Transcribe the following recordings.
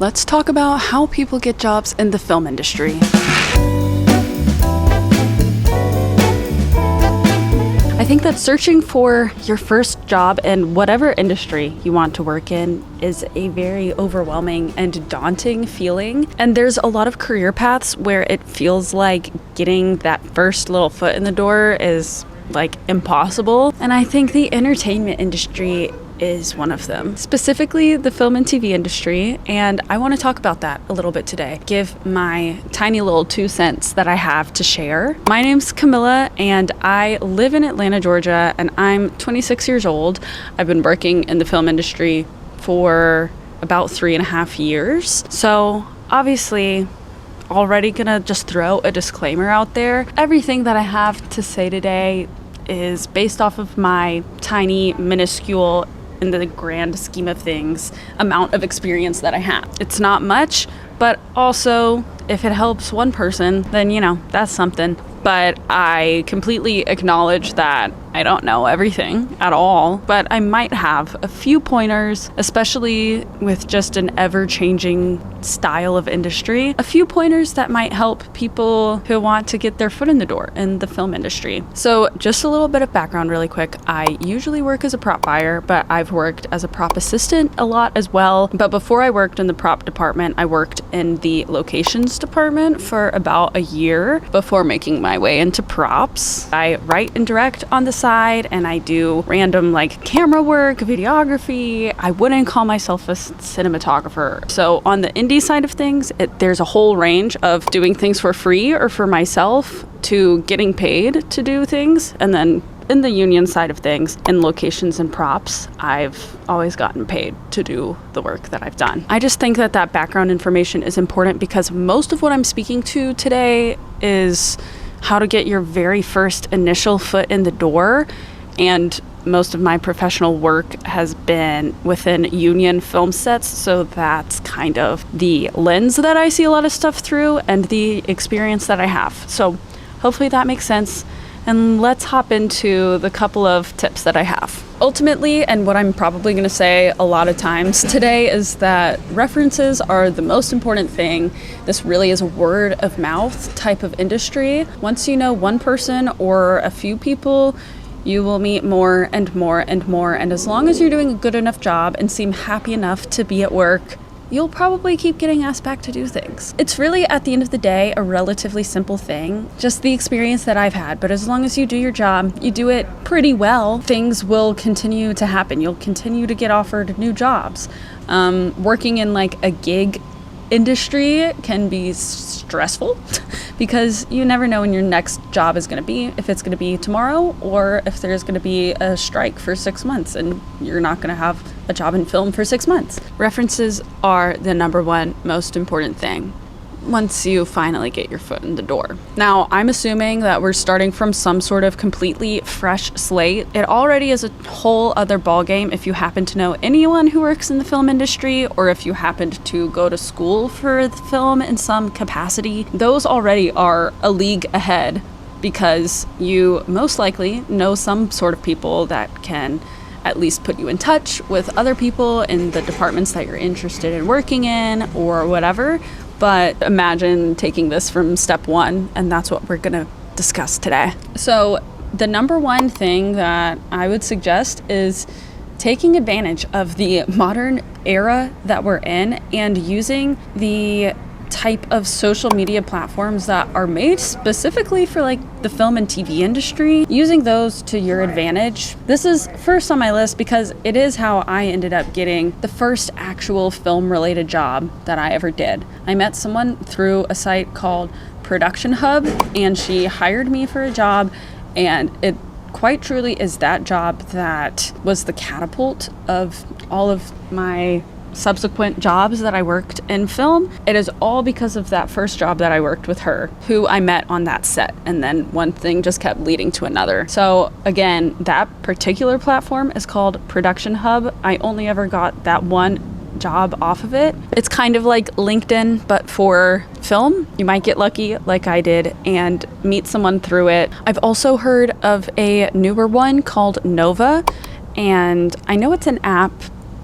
let's talk about how people get jobs in the film industry. I think that searching for your first job in whatever industry you want to work in is a very overwhelming and daunting feeling. And there's a lot of career paths where it feels like getting that first little foot in the door is like impossible. And I think the entertainment industry is one of them, specifically the film and TV industry, and I want to talk about that a little bit today. Give my tiny little 2 cents that I have to share. My name's Camilla and I live in Atlanta, Georgia, and I'm 26 years old. I've been working in the film industry for about 3.5 years. So obviously, already gonna just throw a disclaimer out there. Everything that I have to say today is based off of my tiny, minuscule, in the grand scheme of things, amount of experience that I have. It's not much, but also if it helps one person, then that's something. But I completely acknowledge that I don't know everything at all, but I might have a few pointers, especially with just an ever-changing style of industry, a few pointers that might help people who want to get their foot in the door in the film industry. So just a little bit of background really quick. I usually work as a prop buyer, but I've worked as a prop assistant a lot as well. But before I worked in the prop department, I worked in the locations department for about a year before making my way into props. I write and direct on the side, and I do random camera work, videography. I wouldn't call myself a cinematographer. So on the indie side of things, there's a whole range of doing things for free or for myself to getting paid to do things. And then in the union side of things, in locations and props, I've always gotten paid to do the work that I've done. I just think that background information is important because most of what I'm speaking to today is how to get your very first initial foot in the door. And most of my professional work has been within union film sets, so that's kind of the lens that I see a lot of stuff through and the experience that I have. So hopefully that makes sense. And let's hop into the couple of tips that I have. Ultimately, and what I'm probably going to say a lot of times today, is that references are the most important thing. This really is a word of mouth type of industry. Once you know one person or a few people, you will meet more and more and more. And as long as you're doing a good enough job and seem happy enough to be at work, you'll probably keep getting asked back to do things. It's really, at the end of the day, a relatively simple thing, just the experience that I've had. But as long as you do your job, you do it pretty well, things will continue to happen. You'll continue to get offered new jobs. Working in a gig industry can be stressful because you never know when your next job is going to be, if it's going to be tomorrow or if there's going to be a strike for 6 months and you're not going to have a job in film for 6 months. References are the number one most important thing once you finally get your foot in the door. Now, I'm assuming that we're starting from some sort of completely fresh slate. It already is a whole other ballgame if you happen to know anyone who works in the film industry, or if you happened to go to school for the film in some capacity. Those already are a league ahead because you most likely know some sort of people that can at least put you in touch with other people in the departments that you're interested in working in or whatever. But imagine taking this from step one, and that's what we're gonna discuss today. So the number one thing that I would suggest is taking advantage of the modern era that we're in and using the type of social media platforms that are made specifically for the film and TV industry, using those to your advantage. This is first on my list because it is how I ended up getting the first actual film related job that I ever did. I met someone through a site called Production Hub, and she hired me for a job, and it quite truly is that job that was the catapult of all of my subsequent jobs that I worked in film. It is all because of that first job that I worked with her, who I met on that set, and then one thing just kept leading to another. So again, that particular platform is called Production Hub. I only ever got that one job off of it. It's kind of like LinkedIn, but for film. You might get lucky like I did and meet someone through it. I've also heard of a newer one called Nova, and I know it's an app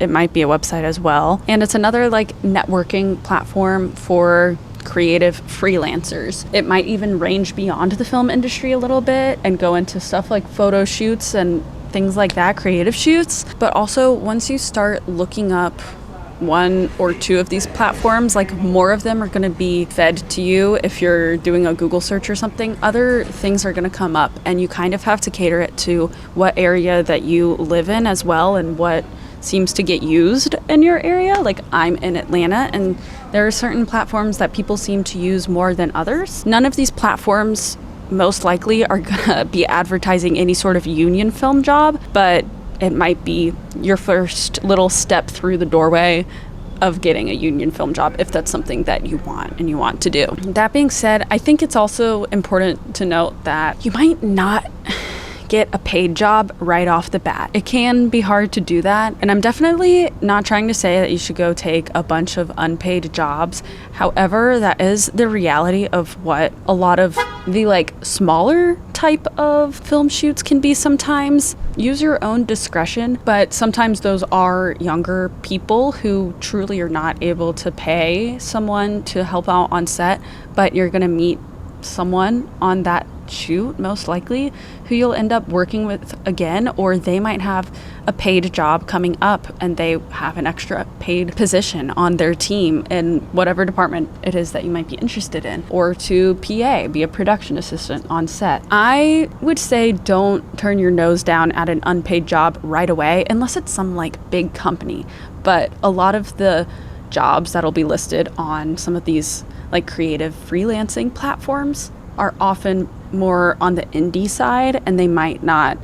it might be a website as well. And it's another like networking platform for creative freelancers. It might even range beyond the film industry a little bit and go into stuff like photo shoots and things like that, creative shoots. But also once you start looking up one or two of these platforms, like more of them are going to be fed to you. If you're doing a Google search or something, other things are going to come up, and you kind of have to cater it to what area that you live in as well and what seems to get used in your area. Like I'm in Atlanta, and there are certain platforms that people seem to use more than others. None of these platforms most likely are gonna be advertising any sort of union film job, but it might be your first little step through the doorway of getting a union film job if that's something that you want and you want to do. That being said, I think it's also important to note that you might not get a paid job right off the bat. It can be hard to do that, and I'm definitely not trying to say that you should go take a bunch of unpaid jobs. However, that is the reality of what a lot of the like smaller type of film shoots can be sometimes. Use your own discretion, but sometimes those are younger people who truly are not able to pay someone to help out on set, but you're gonna meet someone on that shoot most likely who you'll end up working with again, or they might have a paid job coming up and they have an extra paid position on their team in whatever department it is that you might be interested in, or to PA, be a production assistant on set. I would say don't turn your nose down at an unpaid job right away unless it's some like big company, but a lot of the jobs that'll be listed on some of these like creative freelancing platforms are often more on the indie side, and they might not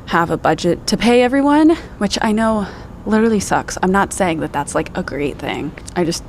have a budget to pay everyone, which I know literally sucks. I'm not saying that that's like a great thing. I just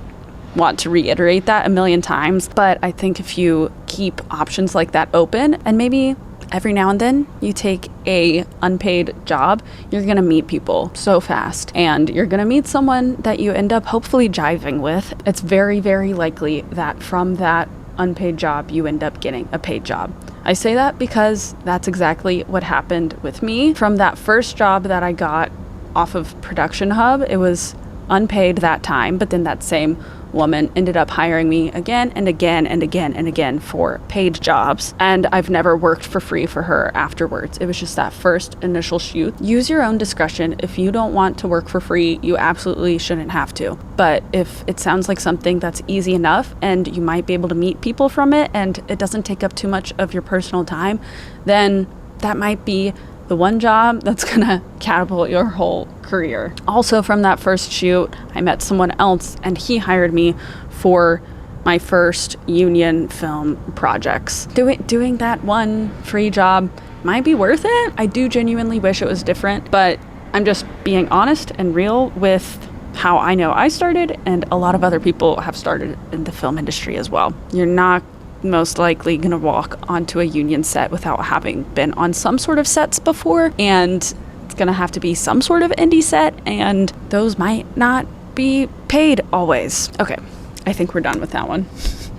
want to reiterate that a million times. But I think if you keep options like that open, and maybe every now and then you take a unpaid job, you're gonna meet people so fast, and you're gonna meet someone that you end up hopefully jiving with. It's very, very likely that from that unpaid job you end up getting a paid job. I say that because that's exactly what happened with me. From that first job that I got off of Production Hub, it was unpaid that time, but then that same woman ended up hiring me again and again and again and again for paid jobs, and I've never worked for free for her afterwards. It was just that first initial shoot. Use your own discretion. If you don't want to work for free, you absolutely shouldn't have to. But if it sounds like something that's easy enough and you might be able to meet people from it and it doesn't take up too much of your personal time, then that might be the one job that's gonna catapult your whole career. Also, from that first shoot, I met someone else and he hired me for my first union film projects. Doing that one free job might be worth it. I do genuinely wish it was different, but I'm just being honest and real with how I know I started, and a lot of other people have started in the film industry as well. You're not most likely gonna walk onto a union set without having been on some sort of sets before, and it's gonna have to be some sort of indie set, and those might not be paid always. Okay, I think we're done with that one.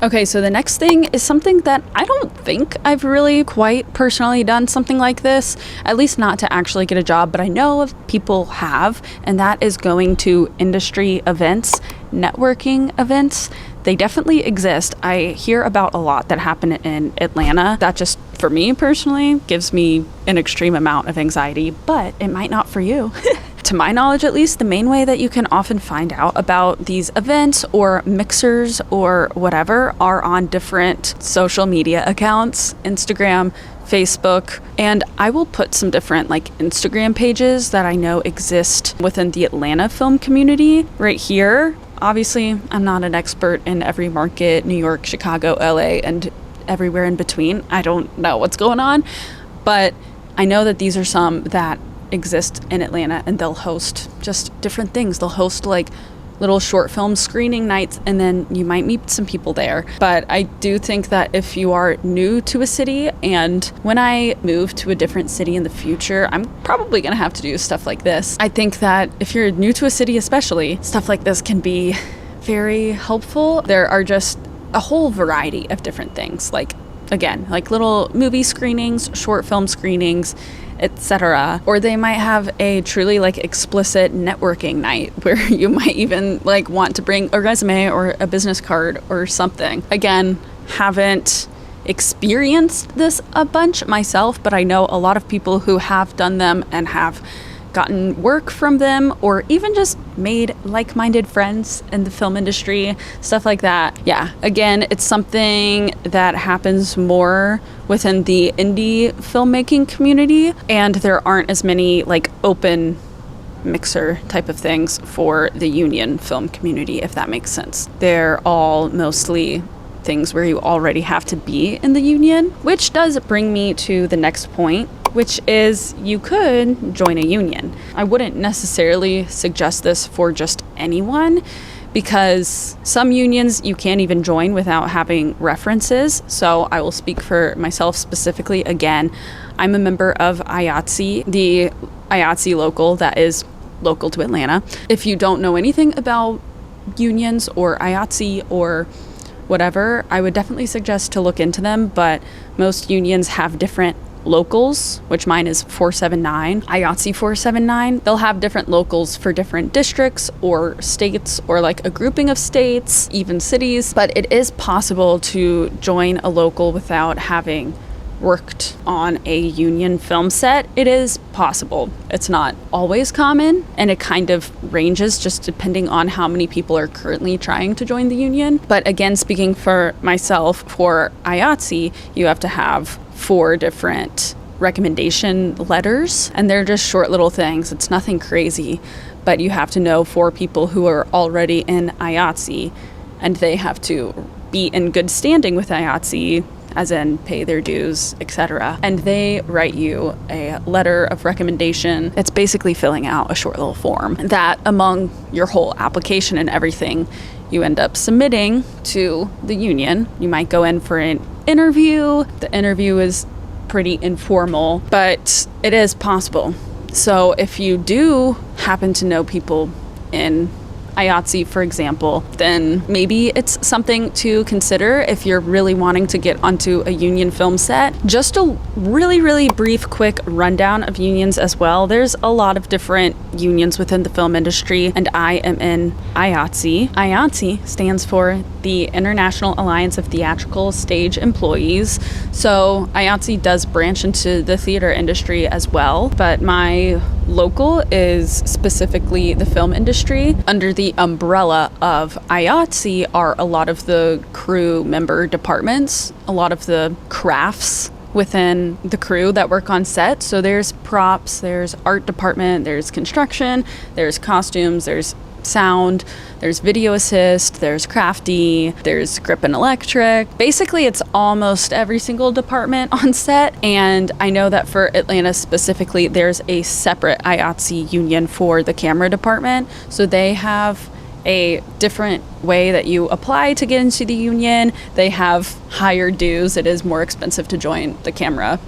Okay, so the next thing is something that I don't think I've really quite personally done something like this, at least not to actually get a job, but I know of people have, and that is going to industry events, networking events. They definitely exist. I hear about a lot that happen in Atlanta. That just, for me personally, gives me an extreme amount of anxiety, but it might not for you. To my knowledge, at least, the main way that you can often find out about these events or mixers or whatever are on different social media accounts, Instagram, Facebook, and I will put some different like Instagram pages that I know exist within the Atlanta film community right here. Obviously, I'm not an expert in every market, New York, Chicago, LA, and everywhere in between. I don't know what's going on, but I know that these are some that exist in Atlanta, and they'll host just different things. They'll host like little short film screening nights, and then you might meet some people there. But I do think that if you are new to a city, and when I move to a different city in the future, I'm probably gonna have to do stuff like this. I think that if you're new to a city especially, stuff like this can be very helpful. There are just a whole variety of different things. Like again, like little movie screenings, short film screenings, etc. Or they might have a truly like explicit networking night where you might even like want to bring a resume or a business card or something. Again, haven't experienced this a bunch myself, but I know a lot of people who have done them and have gotten work from them, or even just made like-minded friends in the film industry, stuff like that. Yeah, again, it's something that happens more within the indie filmmaking community, and there aren't as many like open mixer type of things for the union film community, if that makes sense. They're all mostly things where you already have to be in the union, which does bring me to the next point, which is you could join a union. I wouldn't necessarily suggest this for just anyone, because some unions you can't even join without having references. So I will speak for myself specifically. Again, I'm a member of IATSE, the IATSE local that is local to Atlanta. If you don't know anything about unions or IATSE or whatever, I would definitely suggest to look into them, but most unions have different locals, which mine is 479, IATSE 479. They'll have different locals for different districts or states, or like a grouping of states, even cities, but it is possible to join a local without having worked on a union film set. It is possible. It's not always common, and it kind of ranges just depending on how many people are currently trying to join the union. But again, speaking for myself, for IATSE, you have to have 4 different recommendation letters, and they're just short little things. It's nothing crazy, but you have to know 4 people who are already in IATSE, and they have to be in good standing with IATSE, as in pay their dues, etc. And they write you a letter of recommendation. It's basically filling out a short little form that, among your whole application and everything, you end up submitting to the union. You might go in for an interview. The interview is pretty informal, but it is possible. So if you do happen to know people in IATSE, for example, then maybe it's something to consider if you're really wanting to get onto a union film set. Just a really brief, quick rundown of unions as well. There's a lot of different unions within the film industry, and I am in IATSE. IATSE stands for the International Alliance of Theatrical Stage Employees. So IATSE does branch into the theater industry as well, but my local is specifically the film industry. Under the umbrella of IATSE are a lot of the crew member departments, a lot of the crafts within the crew that work on set. So there's props, there's art department, there's construction, there's costumes, there's sound, there's video assist, there's crafty, there's grip and electric. Basically, it's almost every single department on set. And I know that for Atlanta specifically, there's a separate IATSE union for the camera department. So they have a different way that you apply to get into the union. They have higher dues. It is more expensive to join the camera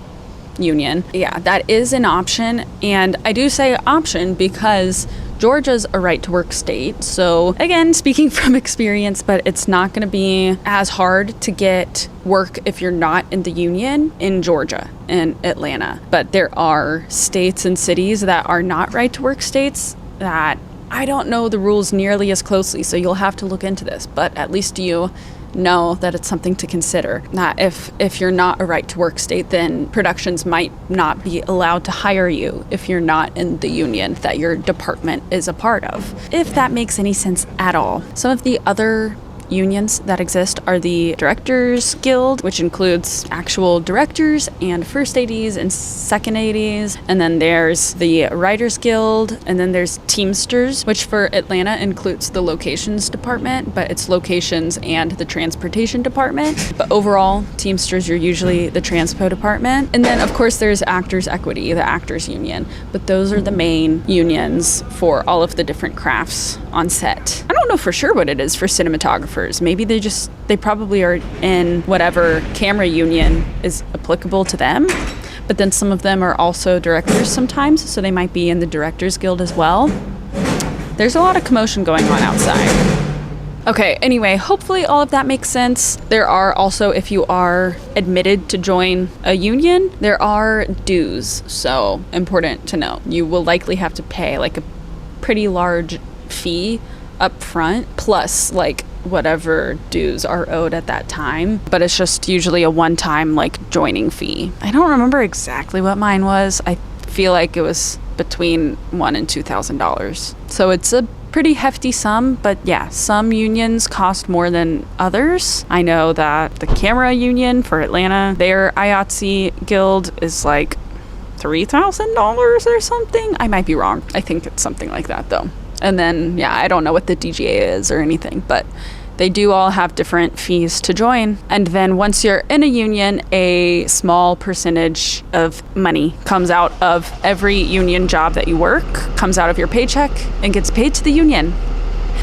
union. Yeah, that is an option. And I do say option because Georgia's a right to work state. So again, speaking from experience, but it's not going to be as hard to get work if you're not in the union in Georgia and Atlanta. But there are states and cities that are not right to work states that I don't know the rules nearly as closely. So you'll have to look into this, but at least you know that it's something to consider. That if you're not a right to work state, then productions might not be allowed to hire you if you're not in the union that your department is a part of, if that makes any sense at all. Some of the other unions that exist are the Directors Guild, which includes actual directors and first ADs and second ADs. And then there's the Writers Guild, and then there's Teamsters, which for Atlanta includes the locations department, but it's locations and the transportation department. But overall, Teamsters are usually the transpo department. And then of course there's Actors Equity, the Actors Union. But those are the main unions for all of the different crafts on set. I don't know for sure what it is for cinematographers. Maybe they probably are in whatever camera union is applicable to them. But then some of them are also directors sometimes, so they might be in the Directors Guild as well. There's a lot of commotion going on outside. Okay, anyway, hopefully all of that makes sense. There are also, if you are admitted to join a union, there are dues. So important to know. You will likely have to pay like a pretty large fee up front, plus like whatever dues are owed at that time. But it's just usually a one-time like joining fee. I don't remember exactly what mine was. I feel like it was between $1,000 and $2,000. So it's a pretty hefty sum, but yeah, some unions cost more than others. I know that the camera union for Atlanta, their IATSE guild is like $3,000 or something. I might be wrong. I think it's something like that though. And then, yeah, I don't know what the DGA is or anything, but they do all have different fees to join. And then once you're in a union, a small percentage of money comes out of every union job that you work, comes out of your paycheck and gets paid to the union.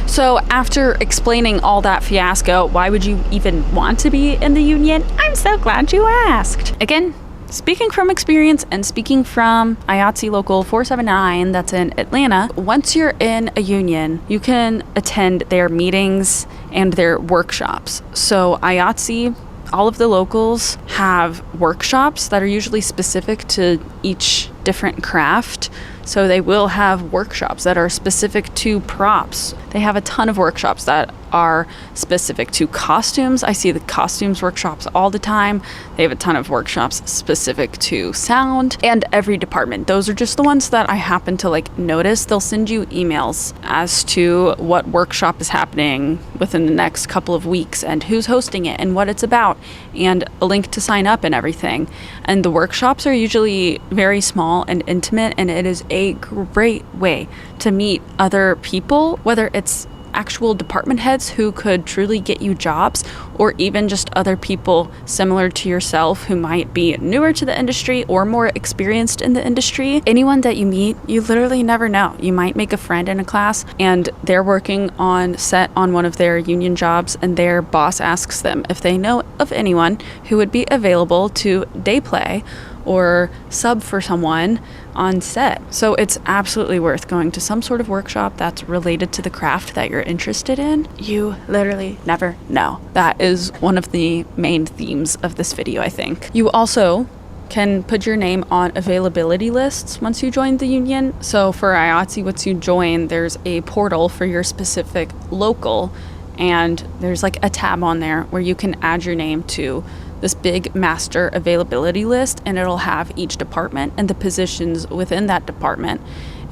So after explaining all that fiasco, why would you even want to be in the union? I'm so glad you asked. Again, speaking from experience and speaking from IATSE Local 479 that's in Atlanta, once you're in a union, you can attend their meetings and their workshops. So IATSE, all of the locals have workshops that are usually specific to each different craft. So they will have workshops that are specific to props. They have a ton of workshops that are specific to costumes. I see the costumes workshops all the time. They have a ton of workshops specific to sound and every department. Those are just the ones that I happen to like notice. They'll send you emails as to what workshop is happening within the next couple of weeks and who's hosting it and what it's about and a link to sign up and everything. And the workshops are usually very small and intimate, and it is a great way to meet other people, whether it's actual department heads who could truly get you jobs, or even just other people similar to yourself who might be newer to the industry or more experienced in the industry. Anyone that you meet, you literally never know. You might make a friend in a class and they're working on set on one of their union jobs, and their boss asks them if they know of anyone who would be available to day play or sub for someone on set. So it's absolutely worth going to some sort of workshop that's related to the craft that you're interested in. You literally never know. That is one of the main themes of this video, I think. You also can put your name on availability lists once you join the union. So for IATSE, once you join, there's a portal for your specific local, and there's like a tab on there where you can add your name to this big master availability list, and it'll have each department and the positions within that department.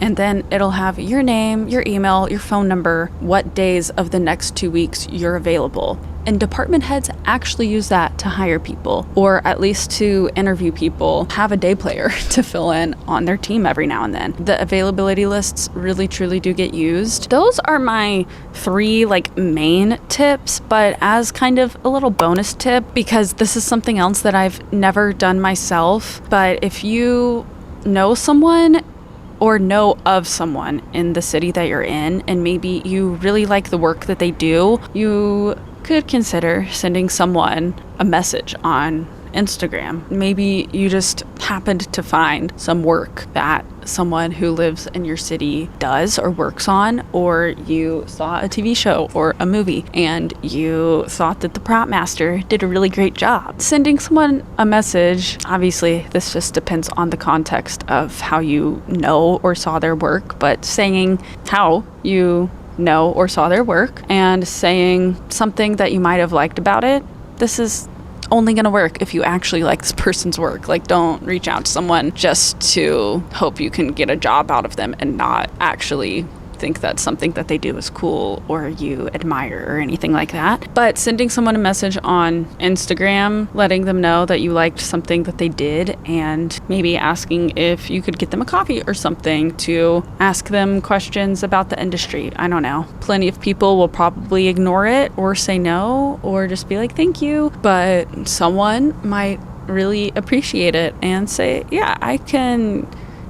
And then it'll have your name, your email, your phone number, what days of the next 2 weeks you're available. And department heads actually use that to hire people, or at least to interview people, have a day player to fill in on their team every now and then. The availability lists really truly do get used. Those are my 3 like main tips, but as kind of a little bonus tip, because this is something else that I've never done myself, but if you know someone or know of someone in the city that you're in, and maybe you really like the work that they do, you could consider sending someone a message on Instagram. Maybe you just happened to find some work that someone who lives in your city does or works on, or you saw a TV show or a movie and you thought that the prop master did a really great job. Sending someone a message, obviously this just depends on the context of how you know or saw their work, but saying how you know or saw their work and saying something that you might have liked about it, this is only going to work if you actually like this person's work. Like, don't reach out to someone just to hope you can get a job out of them and not actually think that something that they do is cool or you admire or anything like that. But sending someone a message on Instagram, letting them know that you liked something that they did, and maybe asking if you could get them a coffee or something to ask them questions about the industry. I don't know. Plenty of people will probably ignore it or say no or just be like, thank you. But someone might really appreciate it and say, yeah, I can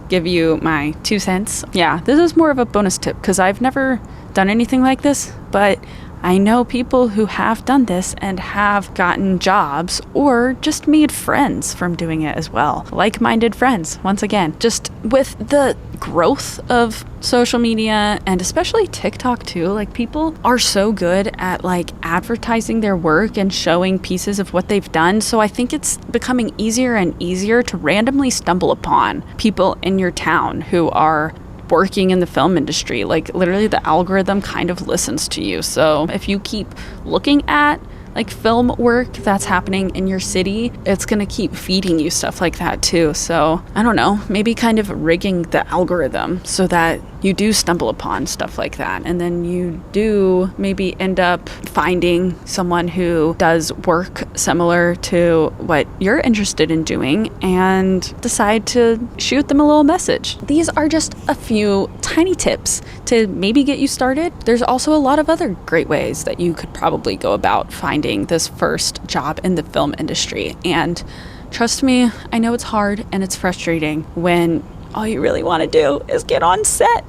give you my 2 cents. Yeah, this is more of a bonus tip because I've never done anything like this, but I know people who have done this and have gotten jobs or just made friends from doing it as well. Like-minded friends, once again. Just with the growth of social media and especially TikTok too, like people are so good at like advertising their work and showing pieces of what they've done. So I think it's becoming easier and easier to randomly stumble upon people in your town who are working in the film industry. Like literally the algorithm kind of listens to you. So if you keep looking at like film work that's happening in your city, it's gonna keep feeding you stuff like that too. So I don't know, maybe kind of rigging the algorithm so that you do stumble upon stuff like that, and then you do maybe end up finding someone who does work similar to what you're interested in doing and decide to shoot them a little message. These are just a few tiny tips to maybe get you started. There's also a lot of other great ways that you could probably go about finding this first job in the film industry. And trust me, I know it's hard and it's frustrating when all you really want to do is get on set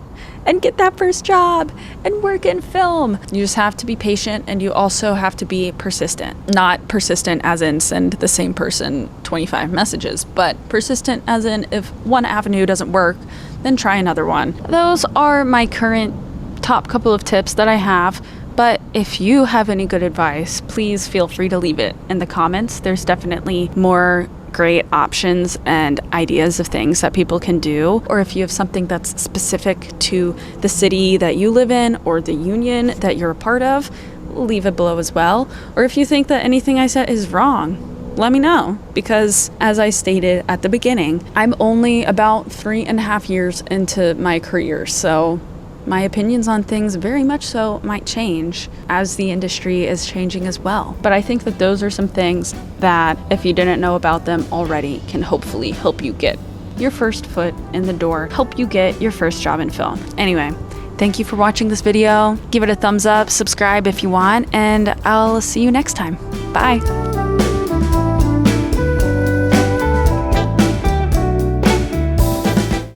and get that first job and work in film. You just have to be patient, and you also have to be persistent. Not persistent as in send the same person 25 messages, but persistent as in if one avenue doesn't work, then try another one. Those are my current top couple of tips that I have. But if you have any good advice, please feel free to leave it in the comments. There's definitely more great options and ideas of things that people can do. Or if you have something that's specific to the city that you live in or the union that you're a part of, leave it below as well. Or if you think that anything I said is wrong, let me know, because as I stated at the beginning, I'm only about 3.5 years into my career, so my opinions on things very much so might change as the industry is changing as well. But I think that those are some things that, if you didn't know about them already, can hopefully help you get your first foot in the door, help you get your first job in film. Anyway, thank you for watching this video. Give it a thumbs up, subscribe if you want, and I'll see you next time. Bye.